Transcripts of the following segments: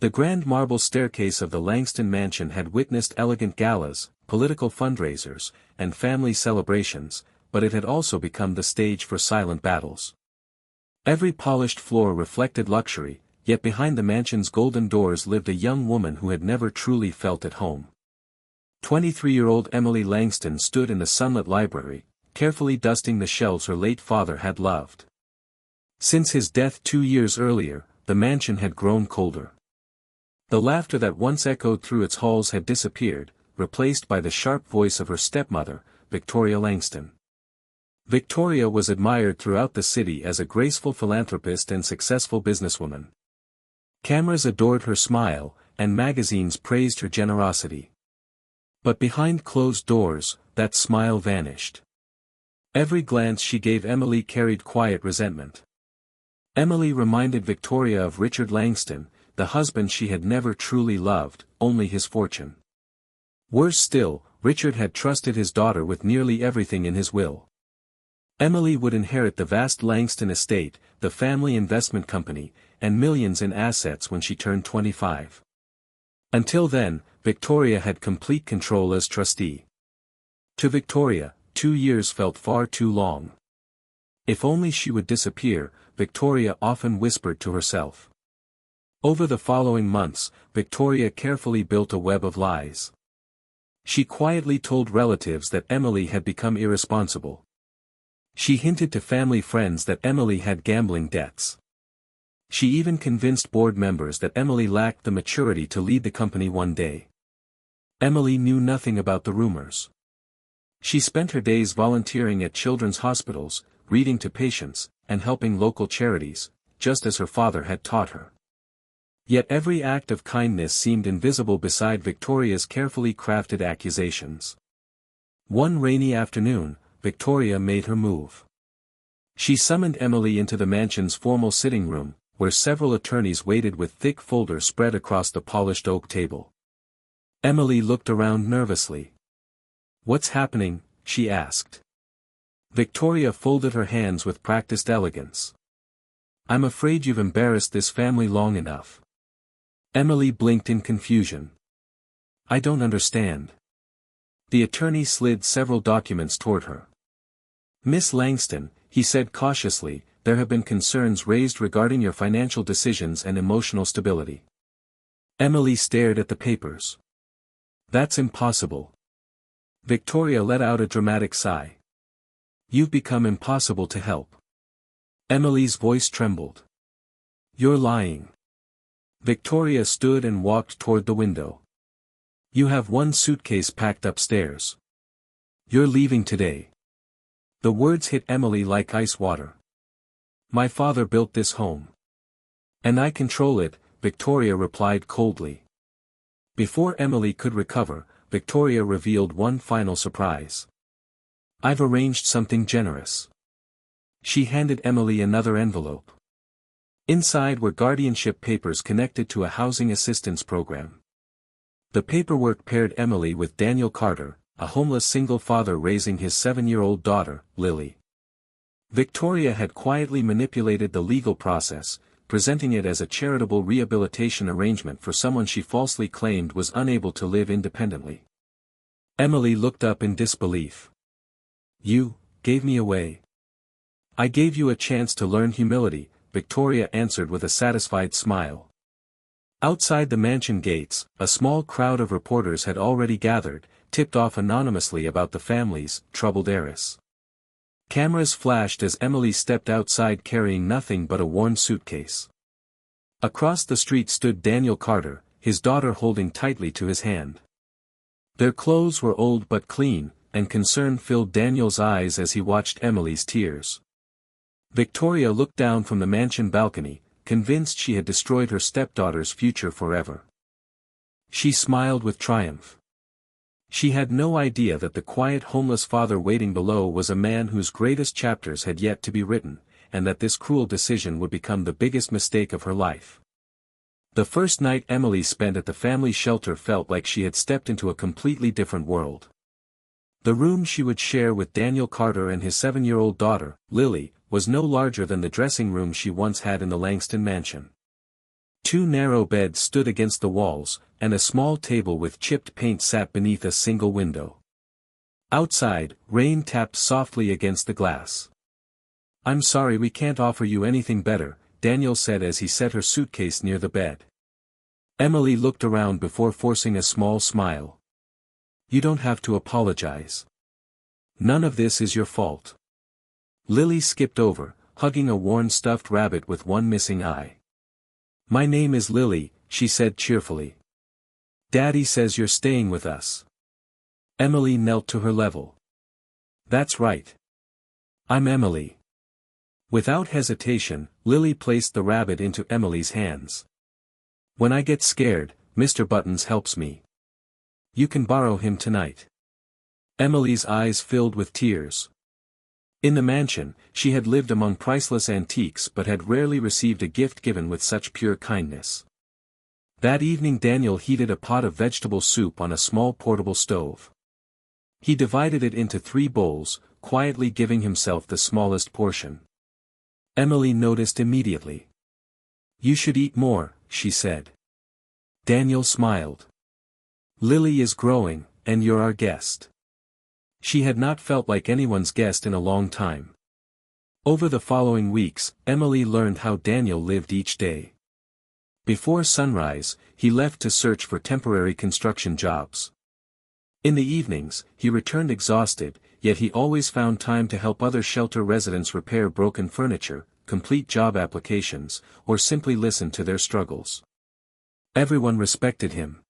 The grand marble staircase of the Langston mansion had witnessed elegant galas, political fundraisers, and family celebrations, but it had also become the stage for silent battles. Every polished floor reflected luxury, yet behind the mansion's golden doors lived a young woman who had never truly felt at home. 23-year-old Emily Langston stood in the sunlit library, carefully dusting the shelves her late father had loved. Since his death 2 years earlier, the mansion had grown colder. The laughter that once echoed through its halls had disappeared, replaced by the sharp voice of her stepmother, Victoria Langston. Victoria was admired throughout the city as a graceful philanthropist and successful businesswoman. Cameras adored her smile, and magazines praised her generosity. But behind closed doors, that smile vanished. Every glance she gave Emily carried quiet resentment. Emily reminded Victoria of Richard Langston, the husband she had never truly loved, only his fortune. Worse still, Richard had trusted his daughter with nearly everything in his will. Emily would inherit the vast Langston estate, the family investment company, and millions in assets when she turned 25. Until then, Victoria had complete control as trustee. To Victoria, 2 years felt far too long. If only she would disappear, Victoria often whispered to herself. Over the following months, Victoria carefully built a web of lies. She quietly told relatives that Emily had become irresponsible. She hinted to family friends that Emily had gambling debts. She even convinced board members that Emily lacked the maturity to lead the company one day. Emily knew nothing about the rumors. She spent her days volunteering at children's hospitals, reading to patients, and helping local charities, just as her father had taught her. Yet every act of kindness seemed invisible beside Victoria's carefully crafted accusations. One rainy afternoon, Victoria made her move. She summoned Emily into the mansion's formal sitting room, where several attorneys waited with thick folders spread across the polished oak table. Emily looked around nervously. "What's happening?" she asked. Victoria folded her hands with practiced elegance. "I'm afraid you've embarrassed this family long enough." Emily blinked in confusion. "I don't understand." The attorney slid several documents toward her. "Miss Langston," he said cautiously, "there have been concerns raised regarding your financial decisions and emotional stability." Emily stared at the papers. "That's impossible." Victoria let out a dramatic sigh. "You've become impossible to help." Emily's voice trembled. "You're lying." Victoria stood and walked toward the window. "You have one suitcase packed upstairs. You're leaving today." The words hit Emily like ice water. "My father built this home. And I control it," Victoria replied coldly. Before Emily could recover, Victoria revealed one final surprise. "I've arranged something generous." She handed Emily another envelope. Inside were guardianship papers connected to a housing assistance program. The paperwork paired Emily with Daniel Carter, a homeless single father raising his 7-year-old daughter, Lily. Victoria had quietly manipulated the legal process, presenting it as a charitable rehabilitation arrangement for someone she falsely claimed was unable to live independently. Emily looked up in disbelief. "You gave me away." "I gave you a chance to learn humility," Victoria answered with a satisfied smile. Outside the mansion gates, a small crowd of reporters had already gathered, tipped off anonymously about the family's troubled heiress. Cameras flashed as Emily stepped outside carrying nothing but a worn suitcase. Across the street stood Daniel Carter, his daughter holding tightly to his hand. Their clothes were old but clean, and concern filled Daniel's eyes as he watched Emily's tears. Victoria looked down from the mansion balcony, convinced she had destroyed her stepdaughter's future forever. She smiled with triumph. She had no idea that the quiet homeless father waiting below was a man whose greatest chapters had yet to be written, and that this cruel decision would become the biggest mistake of her life. The first night Emily spent at the family shelter felt like she had stepped into a completely different world. The room she would share with Daniel Carter and his 7-year-old daughter, Lily, was no larger than the dressing room she once had in the Langston mansion. Two narrow beds stood against the walls, and a small table with chipped paint sat beneath a single window. Outside, rain tapped softly against the glass. "I'm sorry we can't offer you anything better," Daniel said as he set her suitcase near the bed. Emily looked around before forcing a small smile. "You don't have to apologize. None of this is your fault." Lily skipped over, hugging a worn stuffed rabbit with one missing eye. "My name is Lily," she said cheerfully. "Daddy says you're staying with us." Emily knelt to her level. "That's right. I'm Emily." Without hesitation, Lily placed the rabbit into Emily's hands. "When I get scared, Mr. Buttons helps me. You can borrow him tonight." Emily's eyes filled with tears. In the mansion, she had lived among priceless antiques but had rarely received a gift given with such pure kindness. That evening Daniel heated a pot of vegetable soup on a small portable stove. He divided it into 3 bowls, quietly giving himself the smallest portion. Emily noticed immediately. "You should eat more," she said. Daniel smiled. "Lily is growing, and you're our guest." She had not felt like anyone's guest in a long time. Over the following weeks, Emily learned how Daniel lived each day. Before sunrise, he left to search for temporary construction jobs. In the evenings, he returned exhausted, yet he always found time to help other shelter residents repair broken furniture, complete job applications, or simply listen to their struggles. Everyone respected him.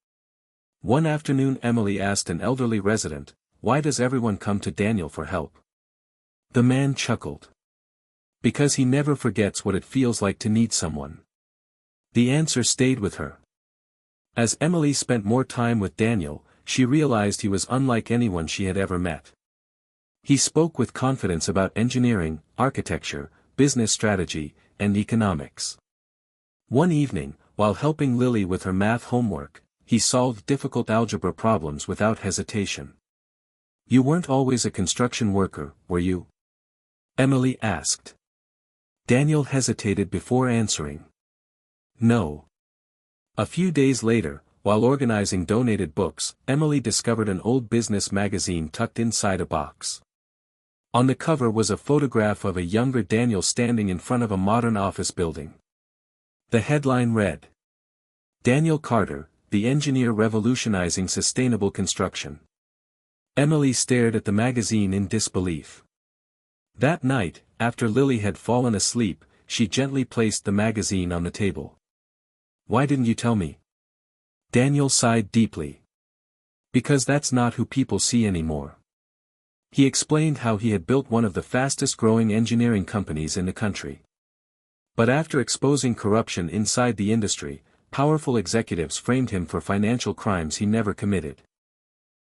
One afternoon Emily asked an elderly resident, "Why does everyone come to Daniel for help?" The man chuckled. "Because he never forgets what it feels like to need someone." The answer stayed with her. As Emily spent more time with Daniel, she realized he was unlike anyone she had ever met. He spoke with confidence about engineering, architecture, business strategy, and economics. One evening, while helping Lily with her math homework, he solved difficult algebra problems without hesitation. "You weren't always a construction worker, were you?" Emily asked. Daniel hesitated before answering. "No." A few days later, while organizing donated books, Emily discovered an old business magazine tucked inside a box. On the cover was a photograph of a younger Daniel standing in front of a modern office building. The headline read, "Daniel Carter, the engineer revolutionizing sustainable construction." Emily stared at the magazine in disbelief. That night, after Lily had fallen asleep, she gently placed the magazine on the table. "Why didn't you tell me?" Daniel sighed deeply. "Because that's not who people see anymore." He explained how he had built one of the fastest-growing engineering companies in the country. But after exposing corruption inside the industry, powerful executives framed him for financial crimes he never committed.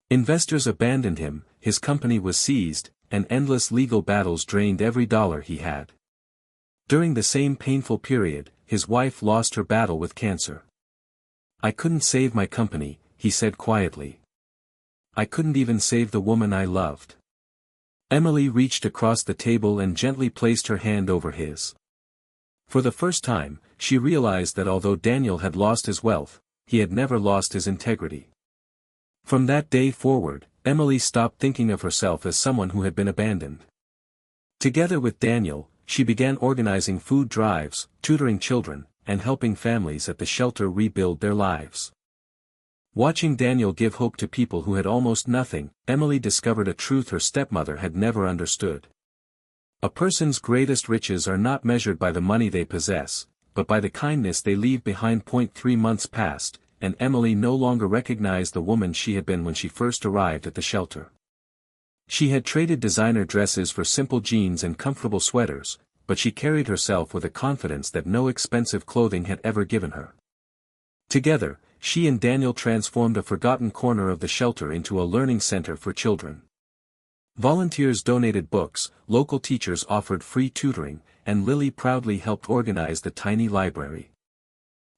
Investors abandoned him, his company was seized, and endless legal battles drained every dollar he had. During the same painful period, his wife lost her battle with cancer. "I couldn't save my company," he said quietly. "I couldn't even save the woman I loved." Emily reached across the table and gently placed her hand over his. For the first time, she realized that although Daniel had lost his wealth, he had never lost his integrity. From that day forward, Emily stopped thinking of herself as someone who had been abandoned. Together with Daniel, she began organizing food drives, tutoring children, and helping families at the shelter rebuild their lives. Watching Daniel give hope to people who had almost nothing, Emily discovered a truth her stepmother had never understood. A person's greatest riches are not measured by the money they possess, but by the kindness they leave behind. 3 months passed, and Emily no longer recognized the woman she had been when she first arrived at the shelter. She had traded designer dresses for simple jeans and comfortable sweaters, but she carried herself with a confidence that no expensive clothing had ever given her. Together, she and Daniel transformed a forgotten corner of the shelter into a learning center for children. Volunteers donated books, local teachers offered free tutoring, and Lily proudly helped organize the tiny library.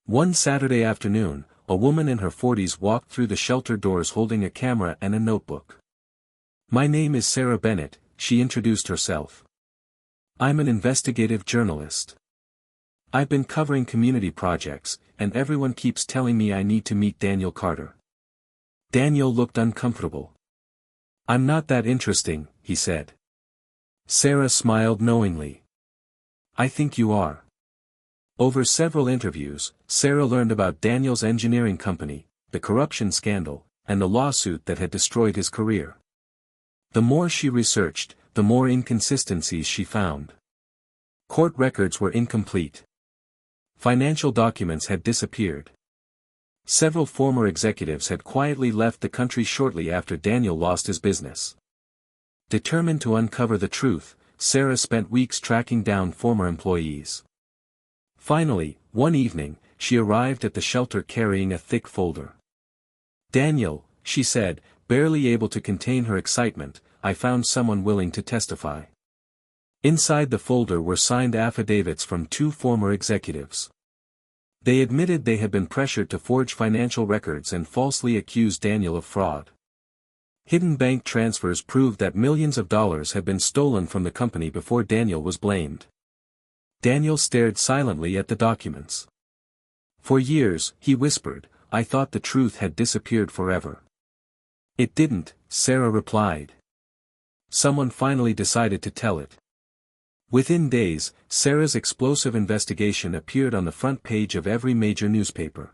One Saturday afternoon, a woman in her 40s walked through the shelter doors holding a camera and a notebook. "My name is Sarah Bennett," she introduced herself. "I'm an investigative journalist." I've been covering community projects, and everyone keeps telling me I need to meet Daniel Carter. Daniel looked uncomfortable. I'm not that interesting, he said. Sarah smiled knowingly. I think you are. Over several interviews, Sarah learned about Daniel's engineering company, the corruption scandal, and the lawsuit that had destroyed his career. The more she researched, the more inconsistencies she found. Court records were incomplete. Financial documents had disappeared. Several former executives had quietly left the country shortly after Daniel lost his business. Determined to uncover the truth, Sarah spent weeks tracking down former employees. Finally, one evening, she arrived at the shelter carrying a thick folder. Daniel, she said, barely able to contain her excitement, I found someone willing to testify. Inside the folder were signed affidavits from 2 former executives. They admitted they had been pressured to forge financial records and falsely accused Daniel of fraud. Hidden bank transfers proved that millions of dollars had been stolen from the company before Daniel was blamed. Daniel stared silently at the documents. For years, he whispered, I thought the truth had disappeared forever. It didn't, Sarah replied. Someone finally decided to tell it. Within days, Sarah's explosive investigation appeared on the front page of every major newspaper.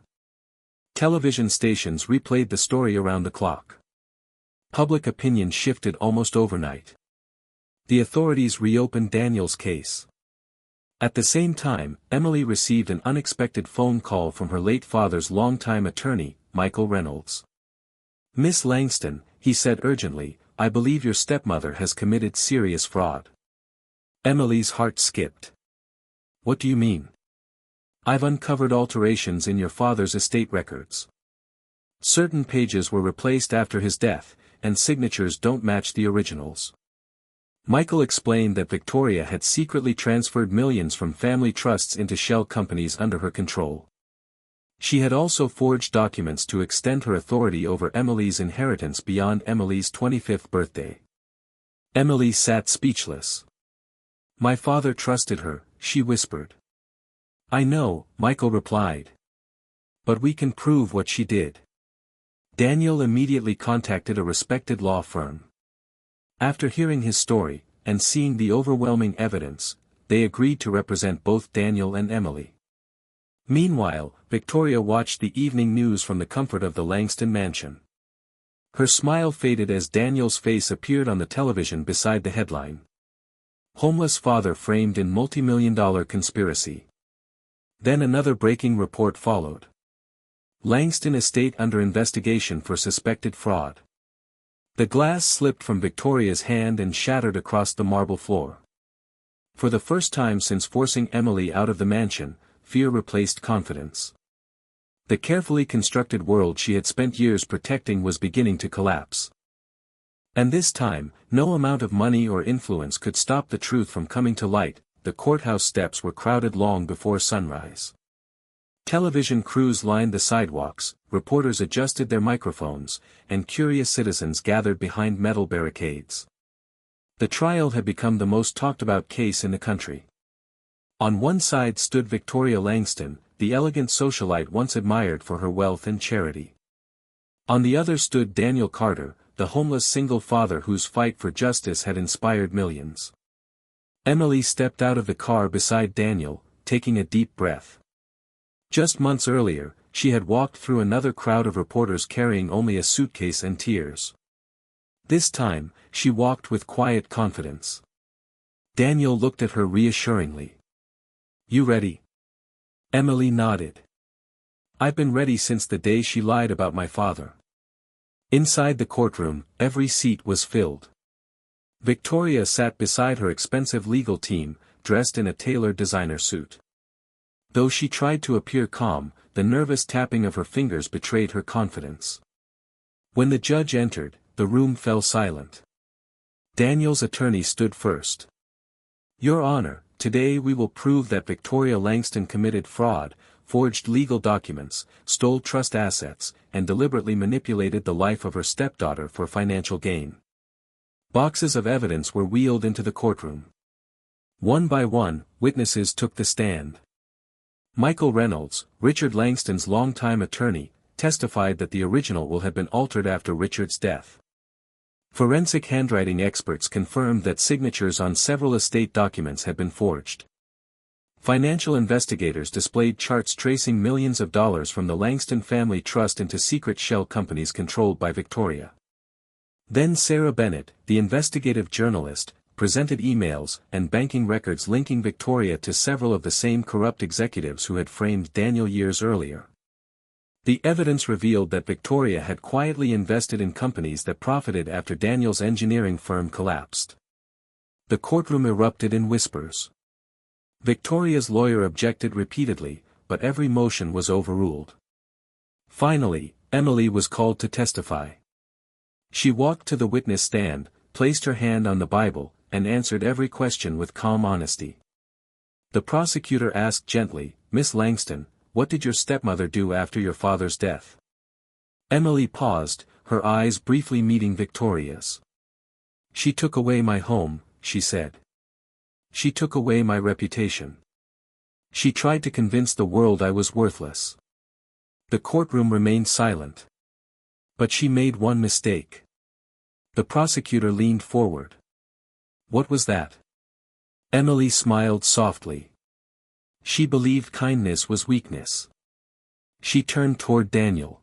Television stations replayed the story around the clock. Public opinion shifted almost overnight. The authorities reopened Daniel's case. At the same time, Emily received an unexpected phone call from her late father's longtime attorney, Michael Reynolds. Miss Langston, he said urgently, I believe your stepmother has committed serious fraud. Emily's heart skipped. What do you mean? I've uncovered alterations in your father's estate records. Certain pages were replaced after his death, and signatures don't match the originals. Michael explained that Victoria had secretly transferred millions from family trusts into shell companies under her control. She had also forged documents to extend her authority over Emily's inheritance beyond Emily's 25th birthday. Emily sat speechless. My father trusted her, she whispered. I know, Michael replied. But we can prove what she did. Daniel immediately contacted a respected law firm. After hearing his story, and seeing the overwhelming evidence, they agreed to represent both Daniel and Emily. Meanwhile, Victoria watched the evening news from the comfort of the Langston mansion. Her smile faded as Daniel's face appeared on the television beside the headline. Homeless father framed in multi-million-dollar conspiracy. Then another breaking report followed. Langston estate under investigation for suspected fraud. The glass slipped from Victoria's hand and shattered across the marble floor. For the first time since forcing Emily out of the mansion, fear replaced confidence. The carefully constructed world she had spent years protecting was beginning to collapse. And this time, no amount of money or influence could stop the truth from coming to light. The courthouse steps were crowded long before sunrise. Television crews lined the sidewalks, reporters adjusted their microphones, and curious citizens gathered behind metal barricades. The trial had become the most talked-about case in the country. On one side stood Victoria Langston, the elegant socialite once admired for her wealth and charity. On the other stood Daniel Carter, the homeless single father whose fight for justice had inspired millions. Emily stepped out of the car beside Daniel, taking a deep breath. Just months earlier, she had walked through another crowd of reporters carrying only a suitcase and tears. This time, she walked with quiet confidence. Daniel looked at her reassuringly. You ready? Emily nodded. I've been ready since the day she lied about my father. Inside the courtroom, every seat was filled. Victoria sat beside her expensive legal team, dressed in a tailored designer suit. Though she tried to appear calm, the nervous tapping of her fingers betrayed her confidence. When the judge entered, the room fell silent. Daniel's attorney stood first. Your Honor, today we will prove that Victoria Langston committed fraud, forged legal documents, stole trust assets, and deliberately manipulated the life of her stepdaughter for financial gain. Boxes of evidence were wheeled into the courtroom. One by one, witnesses took the stand. Michael Reynolds, Richard Langston's longtime attorney, testified that the original will have been altered after Richard's death. Forensic handwriting experts confirmed that signatures on several estate documents had been forged. Financial investigators displayed charts tracing millions of dollars from the Langston family trust into secret shell companies controlled by Victoria. Then Sarah Bennett, the investigative journalist, presented emails and banking records linking Victoria to several of the same corrupt executives who had framed Daniel years earlier. The evidence revealed that Victoria had quietly invested in companies that profited after Daniel's engineering firm collapsed. The courtroom erupted in whispers. Victoria's lawyer objected repeatedly, but every motion was overruled. Finally, Emily was called to testify. She walked to the witness stand, placed her hand on the Bible, and answered every question with calm honesty. The prosecutor asked gently, "Miss Langston, what did your stepmother do after your father's death?" Emily paused, her eyes briefly meeting Victoria's. "She took away my home," she said. "She took away my reputation. She tried to convince the world I was worthless." The courtroom remained silent. But she made one mistake. The prosecutor leaned forward. "What was that?" Emily smiled softly. She believed kindness was weakness. She turned toward Daniel.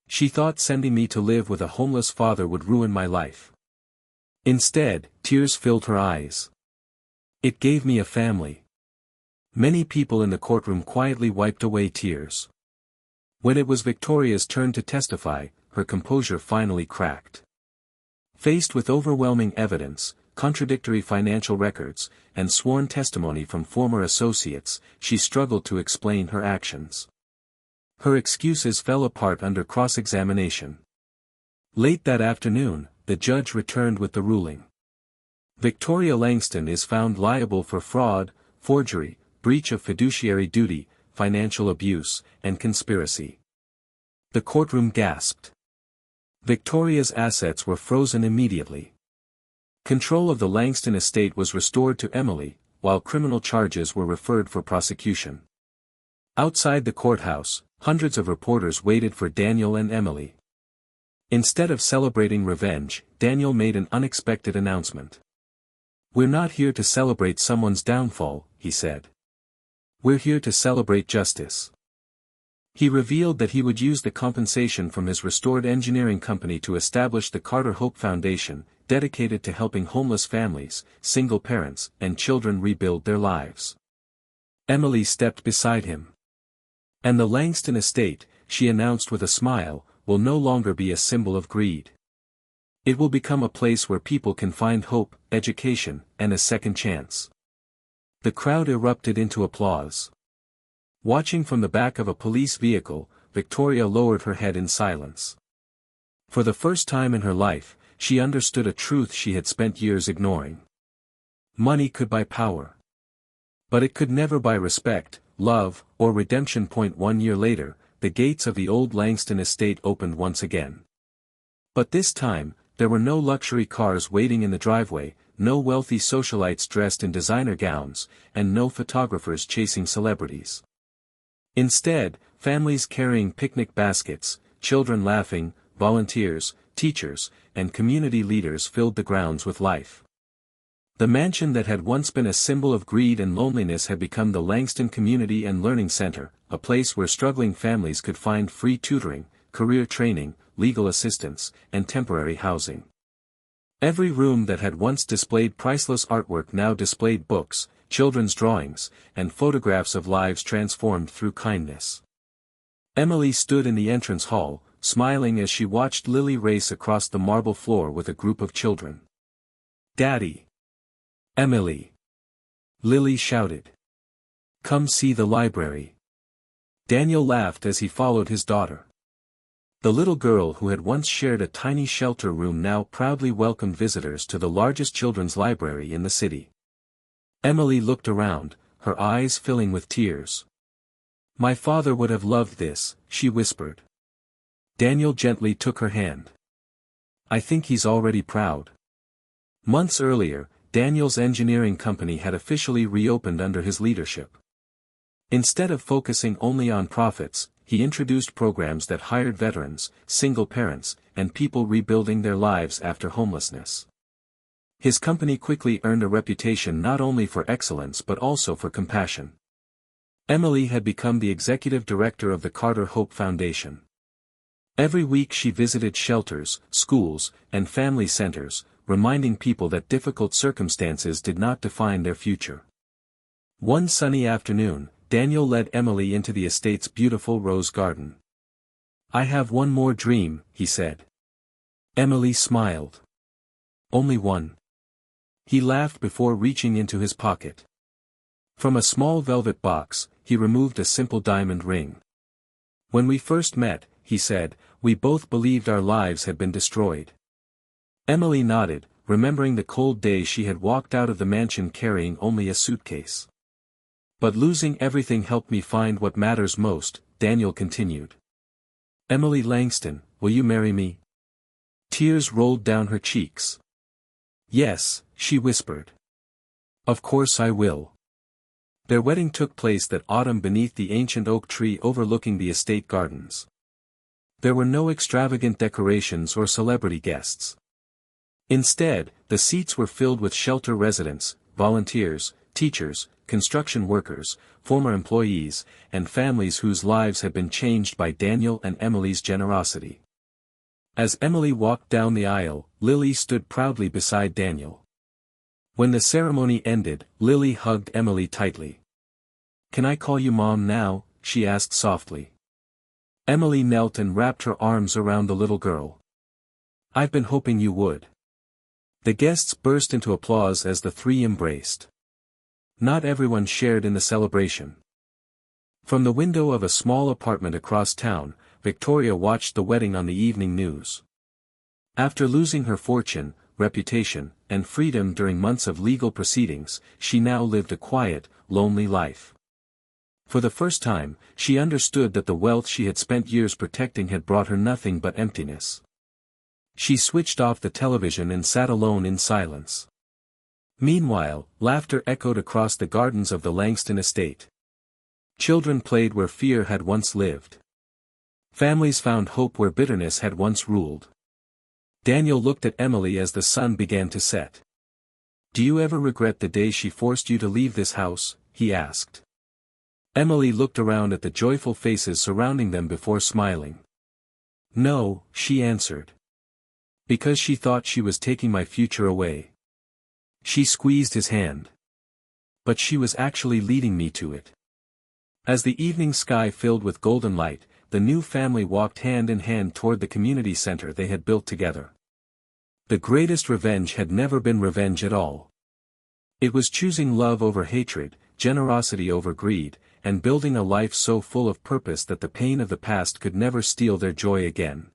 "She thought sending me to live with a homeless father would ruin my life. Instead, tears filled her eyes. It gave me a family." Many people in the courtroom quietly wiped away tears. When it was Victoria's turn to testify, her composure finally cracked. Faced with overwhelming evidence, contradictory financial records, and sworn testimony from former associates, she struggled to explain her actions. Her excuses fell apart under cross-examination. Late that afternoon, the judge returned with the ruling. Victoria Langston is found liable for fraud, forgery, breach of fiduciary duty, financial abuse, and conspiracy. The courtroom gasped. Victoria's assets were frozen immediately. Control of the Langston estate was restored to Emily, while criminal charges were referred for prosecution. Outside the courthouse, hundreds of reporters waited for Daniel and Emily. Instead of celebrating revenge, Daniel made an unexpected announcement. "We're not here to celebrate someone's downfall," he said. "We're here to celebrate justice." He revealed that he would use the compensation from his restored engineering company to establish the Carter Hope Foundation, dedicated to helping homeless families, single parents, and children rebuild their lives. Emily stepped beside him. "And the Langston estate," she announced with a smile, "will no longer be a symbol of greed. It will become a place where people can find hope, education, and a second chance." The crowd erupted into applause. Watching from the back of a police vehicle, Victoria lowered her head in silence. For the first time in her life, she understood a truth she had spent years ignoring. Money could buy power. But it could never buy respect, love, or redemption. 1 year later, the gates of the old Langston estate opened once again. But this time, there were no luxury cars waiting in the driveway, no wealthy socialites dressed in designer gowns, and no photographers chasing celebrities. Instead, families carrying picnic baskets, children laughing, volunteers, teachers, and community leaders filled the grounds with life. The mansion that had once been a symbol of greed and loneliness had become the Langston Community and Learning Center, a place where struggling families could find free tutoring, career training, legal assistance, and temporary housing. Every room that had once displayed priceless artwork now displayed books, children's drawings, and photographs of lives transformed through kindness. Emily stood in the entrance hall, smiling as she watched Lily race across the marble floor with a group of children. "Daddy! Emily!" Lily shouted. "Come see the library." Daniel laughed as he followed his daughter. The little girl who had once shared a tiny shelter room now proudly welcomed visitors to the largest children's library in the city. Emily looked around, her eyes filling with tears. "My father would have loved this," she whispered. Daniel gently took her hand. "I think he's already proud." Months earlier, Daniel's engineering company had officially reopened under his leadership. Instead of focusing only on profits, he introduced programs that hired veterans, single parents, and people rebuilding their lives after homelessness. His company quickly earned a reputation not only for excellence but also for compassion. Emily had become the executive director of the Carter Hope Foundation. Every week she visited shelters, schools, and family centers, reminding people that difficult circumstances did not define their future. One sunny afternoon, Daniel led Emily into the estate's beautiful rose garden. "I have one more dream," he said. Emily smiled. "Only one?" He laughed before reaching into his pocket. From a small velvet box, he removed a simple diamond ring. "When we first met," he said, "we both believed our lives had been destroyed." Emily nodded, remembering the cold day she had walked out of the mansion carrying only a suitcase. "But losing everything helped me find what matters most," Daniel continued. "Emily Langston, will you marry me?" Tears rolled down her cheeks. "Yes," she whispered. "Of course I will." Their wedding took place that autumn beneath the ancient oak tree overlooking the estate gardens. There were no extravagant decorations or celebrity guests. Instead, the seats were filled with shelter residents, volunteers, teachers, construction workers, former employees, and families whose lives had been changed by Daniel and Emily's generosity. As Emily walked down the aisle, Lily stood proudly beside Daniel. When the ceremony ended, Lily hugged Emily tightly. "Can I call you Mom now?" she asked softly. Emily knelt and wrapped her arms around the little girl. "I've been hoping you would." The guests burst into applause as the three embraced. Not everyone shared in the celebration. From the window of a small apartment across town, Victoria watched the wedding on the evening news. After losing her fortune, reputation, and freedom during months of legal proceedings, she now lived a quiet, lonely life. For the first time, she understood that the wealth she had spent years protecting had brought her nothing but emptiness. She switched off the television and sat alone in silence. Meanwhile, laughter echoed across the gardens of the Langston estate. Children played where fear had once lived. Families found hope where bitterness had once ruled. Daniel looked at Emily as the sun began to set. "Do you ever regret the day she forced you to leave this house?" he asked. Emily looked around at the joyful faces surrounding them before smiling. "No," she answered. "Because she thought she was taking my future away." She squeezed his hand. "But she was actually leading me to it." As the evening sky filled with golden light, the new family walked hand in hand toward the community center they had built together. The greatest revenge had never been revenge at all. It was choosing love over hatred, generosity over greed, and building a life so full of purpose that the pain of the past could never steal their joy again.